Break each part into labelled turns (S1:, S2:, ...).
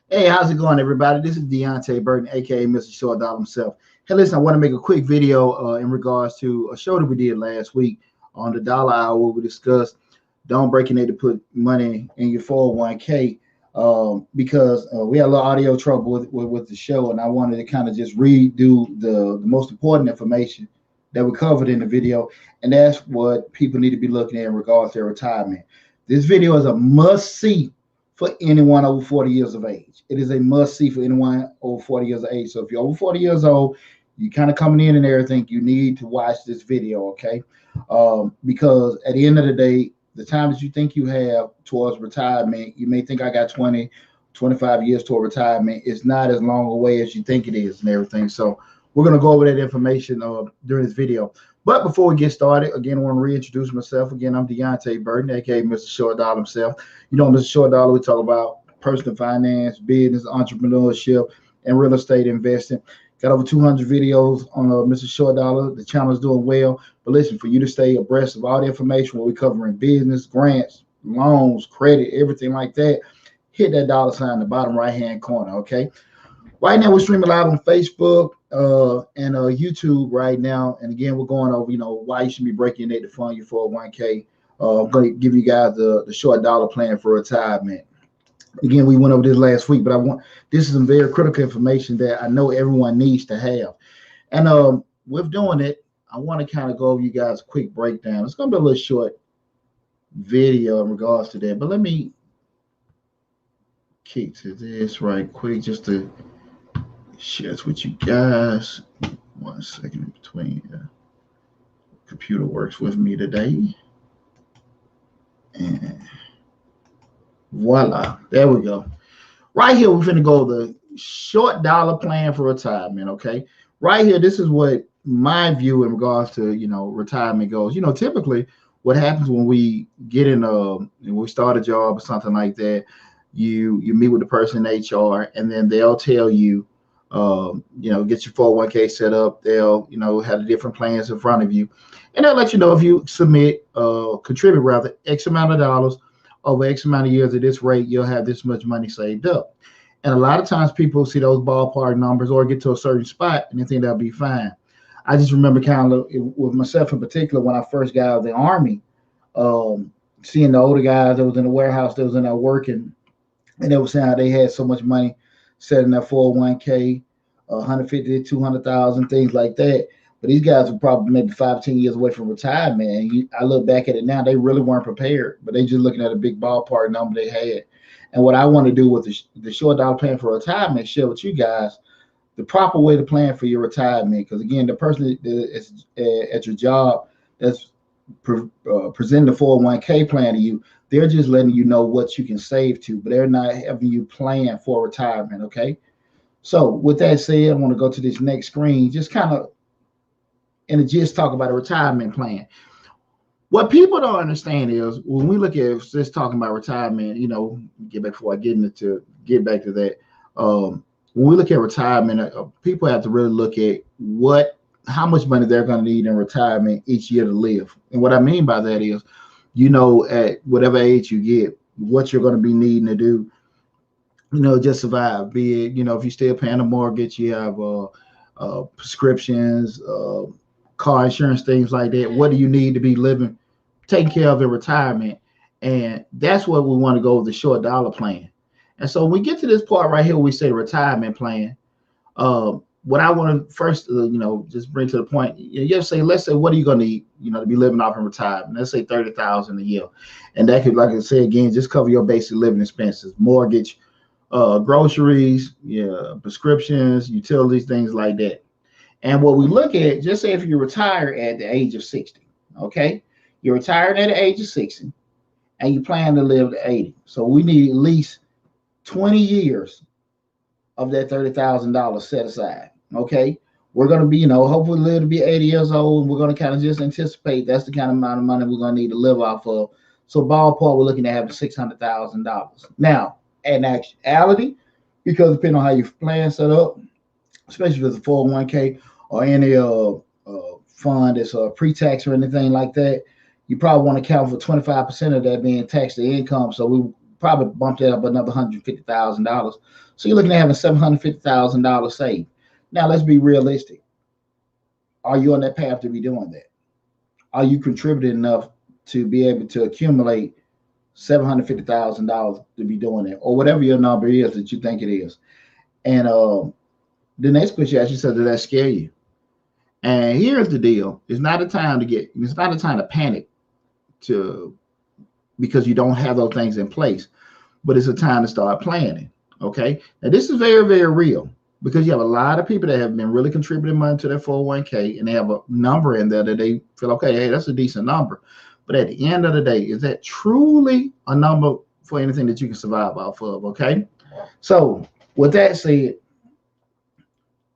S1: Hey, how's it going, everybody? This is Deonte Burden, aka Mr. Short Dollar himself. Hey, listen, I want to make a quick video in regards to a show that we did last week on the Dollar Hour, where we discussed don't break your neck to put money in your 401k because we had a little audio trouble with the show, and I wanted to kind of just redo the most important information that we covered in the video, and that's what people need to be looking at in regards to their retirement. This video is a must-see for anyone over 40 years of age. It is a must-see for anyone over 40 years of age. So if you're over 40 years old, you kind of coming in and everything, you need to watch this video, okay? Because at the end of the day, the time that you think you have towards retirement, you may think I got 20, 25 years toward retirement. It's not as long away as you think it is and everything. So we're going to go over that information during this video. But before we get started, again, I want to reintroduce myself. Again, I'm Deonte Burden, aka Mr. Short Dollar himself. You know, Mr. Short Dollar, we talk about personal finance, business, entrepreneurship, and real estate investing. Got over 200 videos on Mr. Short Dollar. The channel is doing well. But listen, for you to stay abreast of all the information, what we're covering business, grants, loans, credit, everything like that, hit that dollar sign in the bottom right-hand corner, okay? Right now, we're streaming live on Facebook and YouTube right now. And again, we're going over, you know, why you should be breaking your neck to fund your 401k. I'm going to give you guys the short dollar plan for retirement. Again, we went over this last week, but this is some very critical information that I know everyone needs to have. And with doing it, I want to kind of go over you guys a quick breakdown. It's going to be a little short video in regards to that, but let me kick to this right quick just to share this with you guys. 1 second in between. Computer works with me today. And voila, there we go. Right here, we're going to go the short dollar plan for retirement, okay? Right here, this is what my view in regards to, you know, retirement goes. You know, typically what happens when we get when we start a job or something like that, you meet with the person in HR, and then they'll tell you, you know, get your 401k set up. They'll, you know, have the different plans in front of you, and they'll let you know if you contribute rather X amount of dollars over X amount of years at this rate, you'll have this much money saved up. And a lot of times people see those ballpark numbers or get to a certain spot and they think that'll be fine. I just remember kind of with myself in particular, when I first got out of the Army, seeing the older guys that was in the warehouse, that was in there working, and they were saying how they had so much money set in their 401k, 150 to 200,000, things like that. But these guys were probably maybe 5-10 years away from retirement. And I look back at it now, they really weren't prepared, but they just looking at a big ballpark number they had. And what I want to do with the short dollar plan for retirement, share with you guys the proper way to plan for your retirement. Because again, the person that is at your job that's presenting the 401k plan to you, they're just letting you know what you can save to, but they're not having you plan for retirement, okay? So with that said, I want to go to this next screen, just kind of in a gist talk about a retirement plan. What people don't understand is when we look at just talking about retirement, you know, get back to that. When we look at retirement, people have to really look at what how much money they're going to need in retirement each year to live. And what I mean by that is, you know, at whatever age you get, what you're going to be needing to do, you know, just survive. Be it, you know, if you're still paying a mortgage, you have prescriptions, car insurance, things like that. What do you need to be living, taking care of in retirement? And that's what we want to go with the short dollar plan. And so when we get to this part right here, we say retirement plan. What I want to first, you know, just bring to the point. You have to say, let's say, what are you going to need, you know, to be living off in retirement? Let's say 30,000 a year, and that could, like I said again, just cover your basic living expenses, mortgage, groceries, yeah, prescriptions, utilities, things like that. And what we look at, just say if you retire at the age of 60, okay, you're retired at the age of 60, and you plan to live to 80. So we need at least 20 years of that $30,000 set aside. Okay, we're going to be, you know, hopefully live to be 80 years old, and we're going to kind of just anticipate that's the kind of amount of money we're going to need to live off of. So ballpark, we're looking at having $600,000. Now, in actuality, because depending on how your plan set up, especially if it's a 401k or any fund that's pre-tax or anything like that, you probably want to account for 25% of that being taxed to income. So we probably bump that up another $150,000. So you're looking at having $750,000 saved. Now, let's be realistic. Are you on that path to be doing that? Are you contributing enough to be able to accumulate $750,000 to be doing that, or whatever your number is that you think it is? And the next question you ask yourself, does that scare you? And here's the deal: it's not a time to panic because you don't have those things in place, but it's a time to start planning. Okay, now this is very, very real, because you have a lot of people that have been really contributing money to their 401k, and they have a number in there that they feel, okay, hey, that's a decent number. But at the end of the day, is that truly a number for anything that you can survive off of? Okay, so with that said,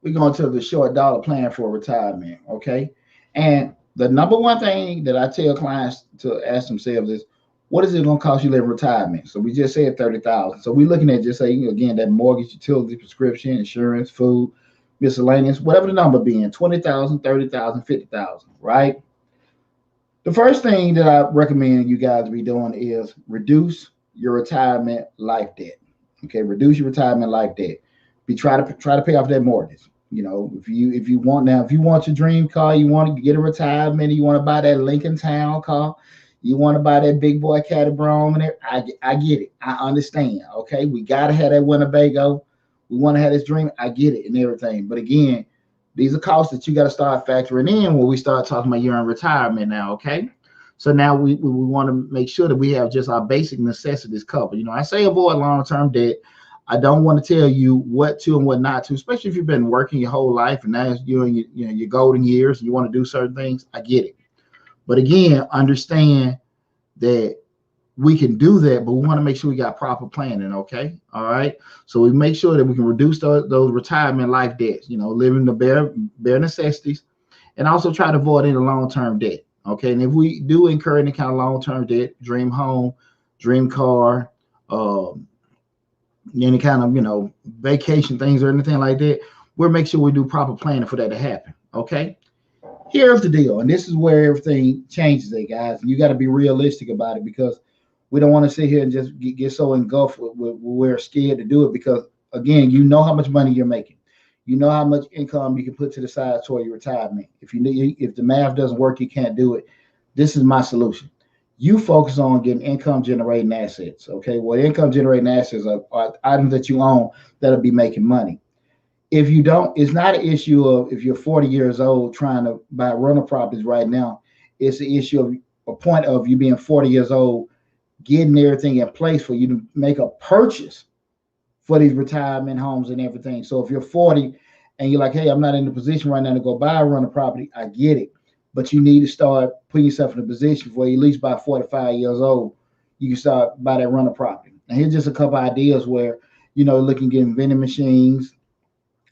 S1: we're going to the short dollar plan for retirement. Okay, and the number one thing that I tell clients to ask themselves is, what is it going to cost you to live in retirement? So we just said 30,000. So we're looking at, just say, again, that mortgage, utility, prescription, insurance, food, miscellaneous, whatever the number being, 20,000, 30,000, 50,000, right? The first thing that I recommend you guys be doing is reduce your retirement life debt. Okay, reduce your retirement life debt. Try to pay off that mortgage. You know, if you want your dream car, you want to get a retirement, you want to buy that Lincoln Town car, you want to buy that big boy Caterbrome, and I get it. I understand. Okay, we gotta have that Winnebago. We want to have this dream. I get it and everything. But again, these are costs that you got to start factoring in when we start talking about you're in retirement now. Okay, so now we want to make sure that we have just our basic necessities covered. You know, I say avoid long-term debt. I don't want to tell you what to and what not to, especially if you've been working your whole life and now you're in your golden years and you want to do certain things. I get it. But again, understand that we can do that, but we want to make sure we got proper planning. Okay. All right. So we make sure that we can reduce those retirement life debts, you know, living the bare necessities, and also try to avoid any long-term debt. Okay. And if we do incur any kind of long-term debt, dream home, dream car, any kind of, you know, vacation things or anything like that, we'll make sure we do proper planning for that to happen. Okay. Here's the deal, and this is where everything changes, guys. And you got to be realistic about it, because we don't want to sit here and just get so engulfed with we're scared to do it, because again, you know how much money you're making, you know how much income you can put to the side toward your retirement. If the math doesn't work, you can't do it. This is my solution. You focus on getting income generating assets. Okay, well, income generating assets are items that you own that'll be making money. If you don't, it's not an issue of if you're 40 years old trying to buy rental properties right now. It's an issue of a point of you being 40 years old, getting everything in place for you to make a purchase for these retirement homes and everything. So if you're 40 and you're like, hey, I'm not in the position right now to go buy a rental property, I get it. But you need to start putting yourself in a position where at least by 45 years old, you can start buy that rental property. And here's just a couple ideas where, you know, looking at getting vending machines,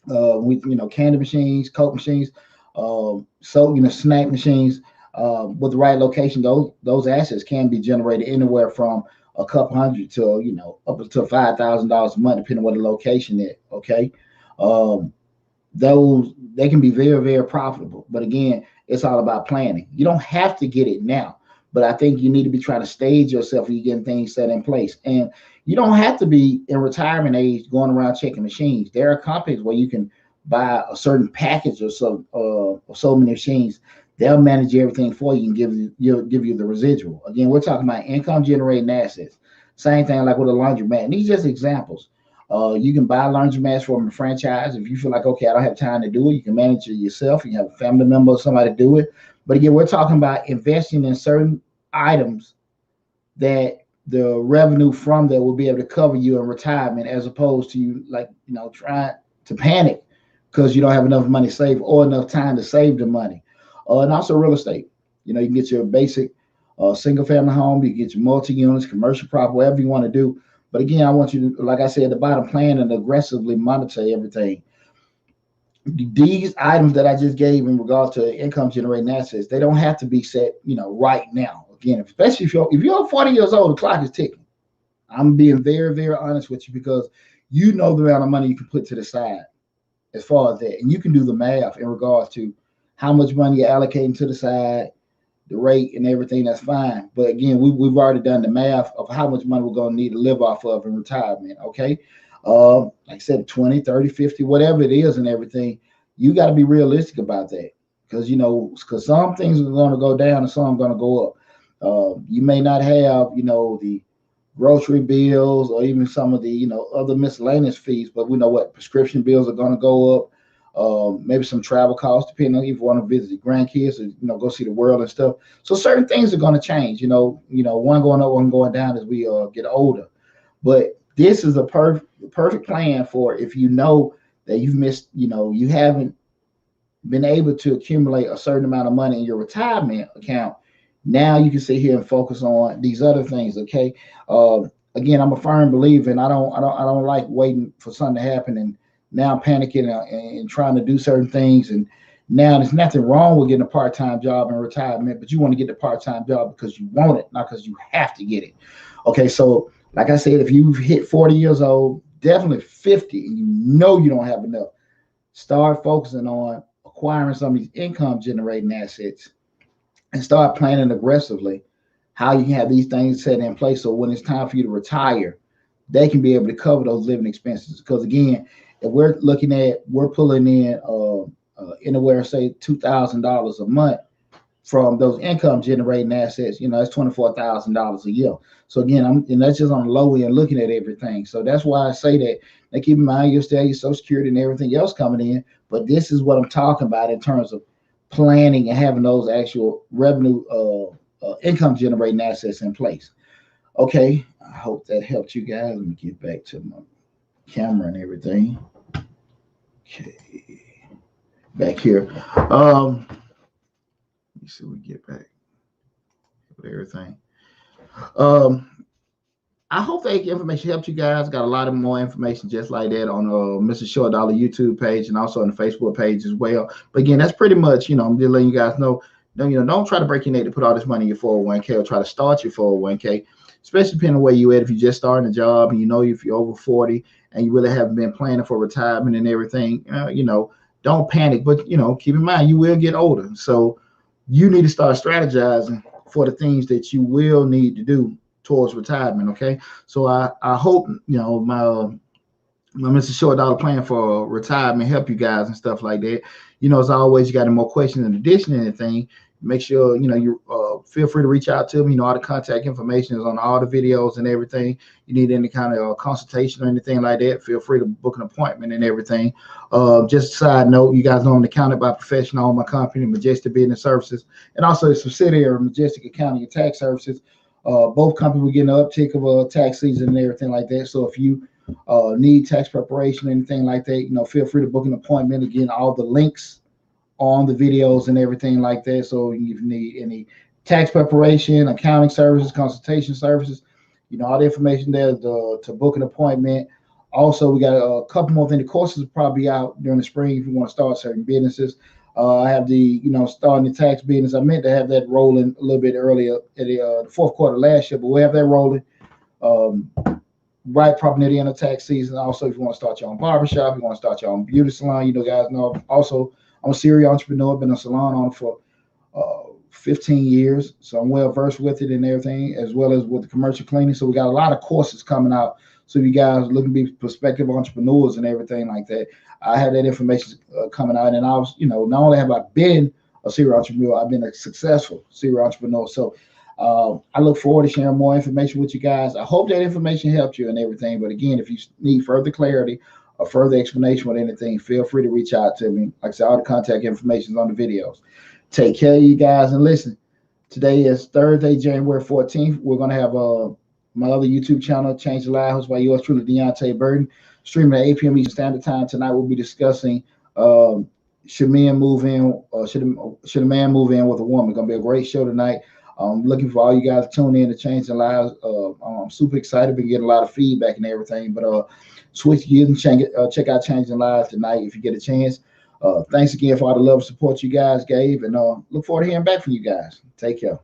S1: with, you know, candy machines, Coke machines, so, you know, snack machines, with the right location. Those assets can be generated anywhere from a couple hundred to, you know, up to $5,000 a month, depending on what the location is. Okay. those they can be very, very profitable. But again, it's all about planning. You don't have to get it now, but I think you need to be trying to stage yourself when you're getting things set in place. And you don't have to be in retirement age going around checking machines. There are companies where you can buy a certain package or so many machines. They'll manage everything for you and give you the residual. Again, we're talking about income generating assets. Same thing like with a laundromat. And these are just examples. You can buy laundromats from a franchise. If you feel like, okay, I don't have time to do it, you can manage it yourself. You have a family member or somebody do it. But again, we're talking about investing in certain items that the revenue from that will be able to cover you in retirement, as opposed to you trying to panic because you don't have enough money saved or enough time to save the money. And also real estate. You can get your basic single family home, you can get your multi units, commercial property, whatever you want to do. But again, I want you to, like I said at the bottom, plan and aggressively monitor everything. These items that I just gave in regards to income generating assets, they don't have to be set, right now. Again, especially if you're 40 years old, the clock is ticking. I'm being very, very honest with you, because you know the amount of money you can put to the side as far as that. And you can do the math in regards to how much money you're allocating to the side, the rate and everything. That's fine. But again, we've already done the math of how much money we're going to need to live off of in retirement. Okay. Like I said, 20, 30, 50, whatever it is and everything, you got to be realistic about that. Because some things are going to go down and some are going to go up. You may not have, the grocery bills or even some of the, other miscellaneous fees, but we know what prescription bills are going to go up. Maybe some travel costs, depending on if you want to visit your grandkids or, go see the world and stuff. So certain things are going to change, one going up, one going down as we get older. But this is a perfect plan for if you know that you've missed, you haven't been able to accumulate a certain amount of money in your retirement account. Now you can sit here and focus on these other things. Okay. Again, I'm a firm believer, and I don't like waiting for something to happen and now panicking and trying to do certain things. And now there's nothing wrong with getting a part-time job in retirement, but you want to get the part-time job because you want it, not because you have to get it. Okay. So like I said, if you've hit 40 years old, definitely 50, and you don't have enough, start focusing on acquiring some of these income generating assets and start planning aggressively how you can have these things set in place. So when it's time for you to retire, they can be able to cover those living expenses. Because again, if we're pulling in anywhere, say $2,000 a month from those income generating assets, that's $24,000 a year. So again, and that's just on the low end looking at everything. So that's why I say that. Now keep in mind your Social Security and everything else coming in, but this is what I'm talking about in terms of planning and having those actual revenue income generating assets in place. Okay, I hope that helped you guys. Let me get back to my camera and everything. Okay, back here. Let me see. We get back with everything. I hope that information helped you guys. Got a lot of more information just like that on Mr. Short Dollar YouTube page and also on the Facebook page as well. But again, that's pretty much, I'm just letting you guys know. Don't try to break your neck to put all this money in your 401k or try to start your 401k, especially depending on where you at. If you're just starting a job and if you're over 40 and you really haven't been planning for retirement and everything, don't panic. But keep in mind you will get older, so you need to start strategizing for the things that you will need to do towards retirement. Okay, so I hope my Mr. Short Dollar plan for retirement help you guys and stuff like that. As always, you got any more questions in addition to anything, make sure you feel free to reach out to me. All the contact information is on all the videos and everything. You need any kind of consultation or anything like that, feel free to book an appointment and everything. Just a side note, you guys know I'm accounted by professional on my company, Majestic Business Services, and also a subsidiary of Majestic Accounting and Tax Services. Both companies will get an uptick of tax season and everything like that. So if you need tax preparation or anything like that, feel free to book an appointment. Again, all the links on the videos and everything like that. So if you need any tax preparation, accounting services, consultation services, all the information there to book an appointment. Also, we got a couple more things. The courses will probably be out during the spring if you want to start certain businesses. I have the, starting the tax business. I meant to have that rolling a little bit earlier at the fourth quarter last year, but we have that rolling. right probably near the end of tax season. Also, if you want to start your own barbershop, you want to start your own beauty salon, guys know also I'm a serial entrepreneur, been a salon owner for 15 years, so I'm well versed with it and everything, as well as with the commercial cleaning. So we got a lot of courses coming out. So if you guys looking to be prospective entrepreneurs and everything like that, I have that information coming out. And I was, not only have I been a serial entrepreneur, I've been a successful serial entrepreneur. So I look forward to sharing more information with you guys. I hope that information helped you and everything. But again, if you need further clarity or further explanation with anything, feel free to reach out to me. Like I said, all the contact information is on the videos. Take care of you guys, and listen, today is Thursday, January 14th. We're going to have my other YouTube channel, Change the Lives, by yours truly, Deonte Burden, streaming at 8 p.m. Eastern Standard Time. Tonight we'll be discussing should men move in, or should a man move in with a woman. It's going to be a great show tonight. I'm looking for all you guys to tune in to Change the Lives. I'm super excited. Been getting a lot of feedback and everything, but switch gears and check out Change the Lives tonight if you get a chance. Thanks again for all the love and support you guys gave, and look forward to hearing back from you guys. Take care.